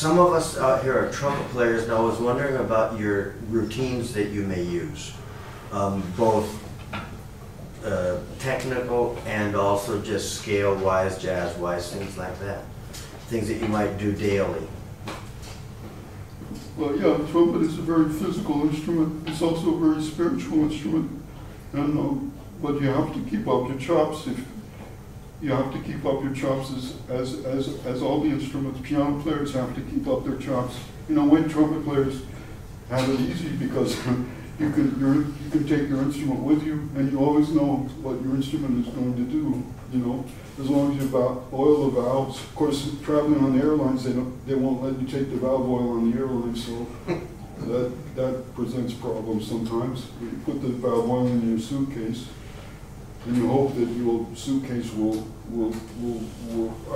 some of us out here are trumpet players, and I was wondering about your routines that you may use, both technical and also just scale-wise, jazz-wise, things like that. Things that you might do daily. Well, yeah, trumpet is a very physical instrument. It's also a very spiritual instrument. And but you have to keep up your chops. If you have to keep up your chops as all the instruments. Piano players have to keep up their chops. You know, wind trumpet players have it easy because you can take your instrument with you, and you always know what your instrument is going to do. You know, as long as you oil the valves. Of course, traveling on the airlines, they won't let you take the valve oil on the airline, so that presents problems sometimes. You put the valve oil in your suitcase, and you hope that your suitcase will I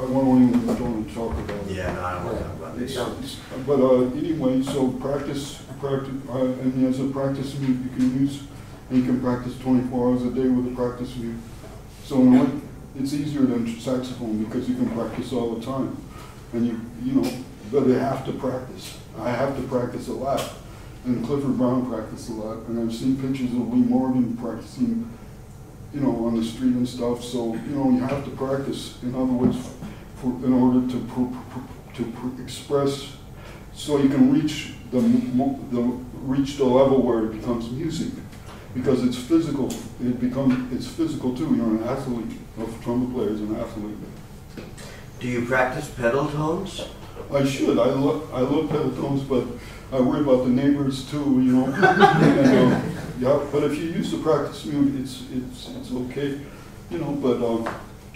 won't even talk about it. Yeah, no, I don't want to talk about this. But anyway, so practice, and as a practice mute you can use, and you can practice 24 hours a day with a practice mute. So it's easier than saxophone because you can practice all the time, and you know, but you have to practice. I have to practice a lot, and Clifford Brown practiced a lot, and I've seen pictures of Lee Morgan practicing, you know, on the street and stuff. So you know, you have to practice. In other words, in order to express, so you can reach the level where it becomes music, because it's physical. It's physical too. You're an athlete. A trumpet player is an athlete. Do you practice pedal tones? I should. I love pedal tones, but I worry about the neighbors too. You know. And, yeah, but if you use the practice mute, it's okay. You know, but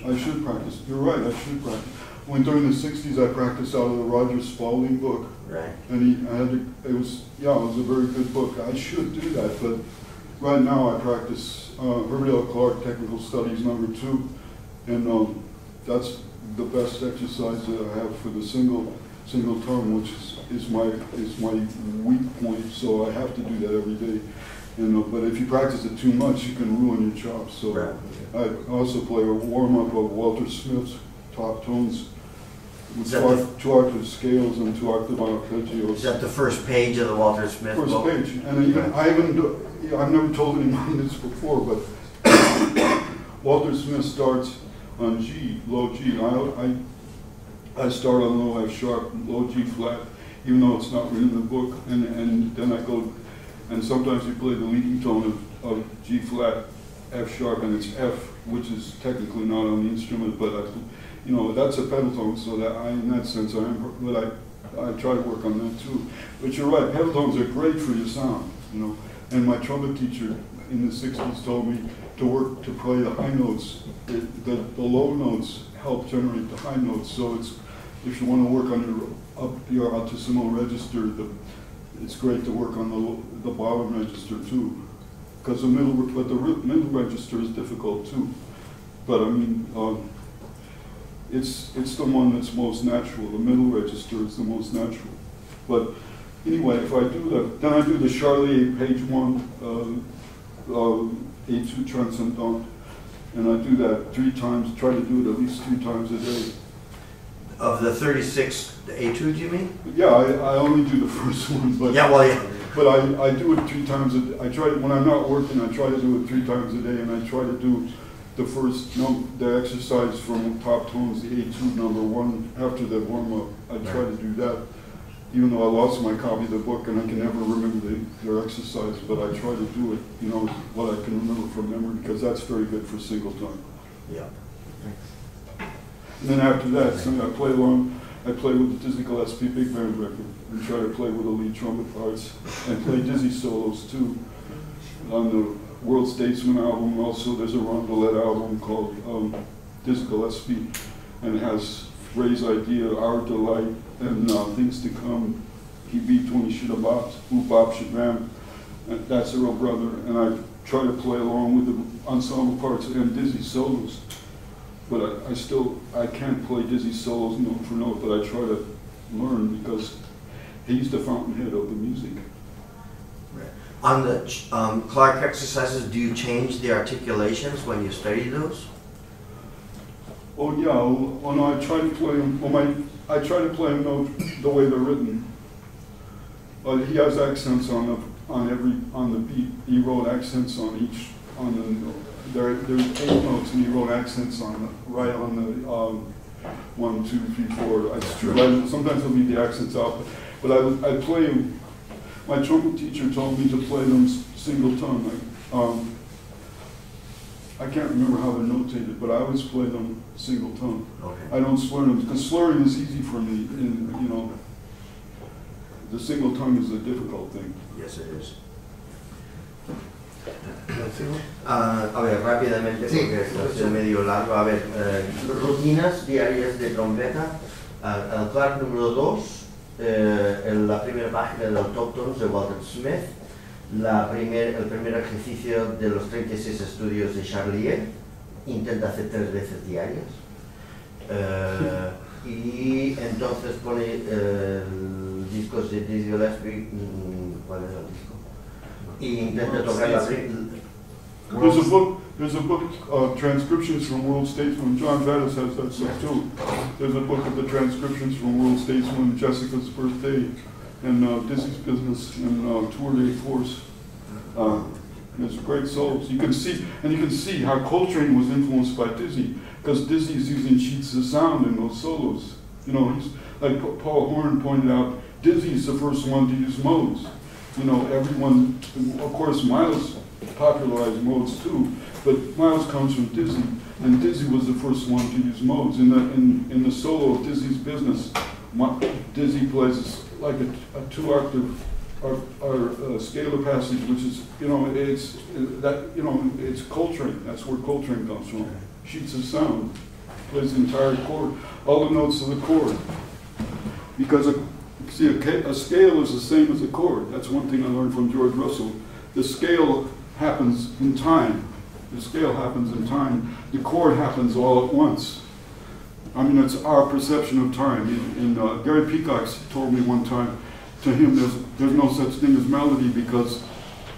I should practice. You're right. I should practice. When during the '60s, I practiced out of the Roger Spalding book. Right. And it was a very good book. I should do that, but right now I practice Harrell Clark Technical Studies #2, and that's the best exercise that I have for the single tone, which is my weak point. So I have to do that every day. And but if you practice it too much, you can ruin your chops. So right. I also play a warm up of Walter Smith's top tones. With two octave scales and 2 octave arpeggios. Is that the first page of the Walter Smith book? First page, and even I've never told anyone this before, but Walter Smith starts on G, low G. I start on low F sharp, low G flat, even though it's not written in the book, and then I go, and sometimes you play the leading tone of G flat, F sharp, and it's F, which is technically not on the instrument, but you know, that's a pedal tone, so that in that sense, but I try to work on that too. But you're right, pedal tones are great for your sound, you know. And my trumpet teacher in the '60s told me to play the high notes. The low notes help generate the high notes. So if you want to work on your altissimo register, it's great to work on the bottom register too, because the middle register is difficult too. But I mean. It's the one that's most natural. The middle register is the most natural. But anyway, if I do that, then I do the Charlier page 1 A2 transcendant, and I do that 3 times. Try to do it at least 3 times a day. Of the 36 A2, do you mean? Yeah, I only do the first one, but yeah, well, yeah. But I do it 3 times a day. I try when I'm not working. I try to do it 3 times a day, and I try to do the first the exercise from top tones, the A2 #1, after the warm-up. I try to do that, even though I lost my copy of the book and I can never remember their exercise, but I try to do it, you know, what I can remember from memory, because that's very good for single tone. Yeah. And then after that, so I play with the Dizzy Gillespie big band record, and try to play with the lead trumpet parts, and play dizzy solos too. On the World Statesman album, also there's a Rondelet album called Dizzy Gillespie, and it has Ray's Idea, Our Delight, and Things to Come. He beat 20 Shidabop, Boop Shabam, and that's Earl Brother, and I try to play along with the ensemble parts and Dizzy solos. But I can't play Dizzy solos note for note, but I try to learn because he's the fountainhead of the music. On the Clark exercises, do you change the articulations when you study those? Oh yeah, well no, I try to play them. Well, I try to play a note the way they're written. But he has accents on the beat. He wrote accents on each there's 8 notes, and he wrote accents on the 1, 2, 3, 4. It's true. Sometimes I'll leave the accents out, but I play them. My trumpet teacher told me to play them single tone. I can't remember how they're notated, but I always play them single tone. Okay. I don't slur them because slurring is easy for me. The single tongue is a difficult thing. Yes, it is. A ver, rápidamente, porque esto es medio largo. A ver, rutinas diarias de trompeta. El Clark número 2, en la primera página del Top Tones de Walter Smith, el primer ejercicio de los 36 estudios de Charlier, intenta hacer 3 veces diarias. Y entonces pone discos de Dizzy Gillespie. ¿Cuál es el disco? Y intenta tocar la There's a book, Transcriptions from World Statesmen. John Vadas has that stuff too. There's a book of the transcriptions from World Statesmen, Jessica's Birthday, and Dizzy's Business, and Tour de Force. It's great souls. You can see how Coltrane was influenced by Dizzy, because Dizzy's using sheets of sound in those solos. He's like Paul Horn pointed out. Dizzy's the first one to use modes. Everyone, of course, Miles popularized modes too, but Miles comes from Dizzy, and Dizzy was the first one to use modes. In the solo of Dizzy's Business, Dizzy plays like a 2-octave or scalar passage, which is it's Coltrane. That's where Coltrane comes from. Sheets of sound, plays the entire chord, all the notes of the chord, because a scale is the same as a chord. That's one thing I learned from George Russell. The scale happens in time. The chord happens all at once. I mean, it's our perception of time. Gary Peacock told me one time, to him, there's no such thing as melody, because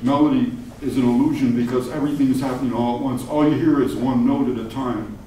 melody is an illusion, because everything is happening all at once. All you hear is one note at a time.